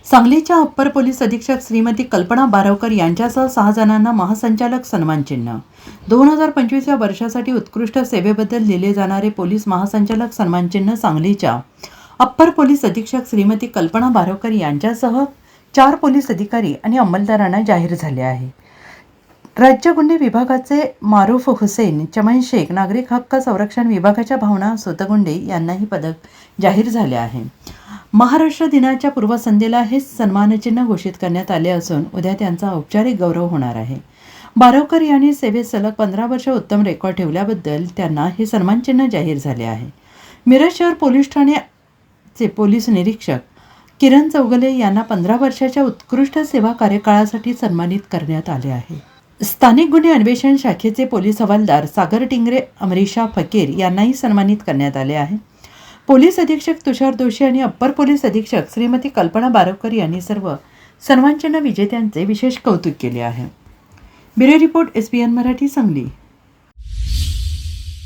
सांगलीच्या upper police अधीक्षक श्रीमती कल्पना बारवकर यांच्यासह 6 जणांना महासंचालक सन्मान चिन्ह 2025 या वर्षासाठी उत्कृष्ट सेवेबद्दल दिले जाणारे पोलीस महासंचालक सन्मान चिन्ह सांगलीच्या अप्पर पोलीस अधीक्षक श्रीमती कल्पना बारवकर यांच्यासह 4 पोलीस अधिकारी आणि अंमलदारांना जाहीर झाले आहे। राज्य गुन्हे विभागाचे मारूफ हुसेन, चमन शेख, नागरिक हक्क संरक्षण विभागाच्या भावना सोतगुंडे यांनाही पदक जाहीर झाले आहे। महाराष्ट्र दिनाच्या पूर्वसंध्येला हे सन्मानचिन्ह घोषित करण्यात आले असून उद्या त्यांचा औपचारिक गौरव होणार आहे। बारवकर यांनी सेवेत सलग 15 वर्ष उत्तम रेकॉर्ड ठेवल्याबद्दल त्यांना हे सन्मानचिन्ह जाहीर झाले आहे। मिरज शहर पोलीस ठाण्याचे पोलीस निरीक्षक किरण चौगले यांना 15 वर्षाच्या उत्कृष्ट सेवा कार्यकाळासाठी सन्मानित करण्यात आले आहे। स्थानिक गुन्हे अन्वेषण शाखेचे पोलीस हवालदार सागर टिंगरे, अमरीशा फकीर यांनाही सन्मानित करण्यात आले आहे। पोलीस अधीक्षक तुषार दोशी आणि अप्पर पोलीस अधीक्षक श्रीमती कल्पना बारवकर यांनी सर्व सन्मानचिन्ह विजेत्यांचे विशेष कौतुक केले आहे। Bureau report SBN Marathi, Sangli.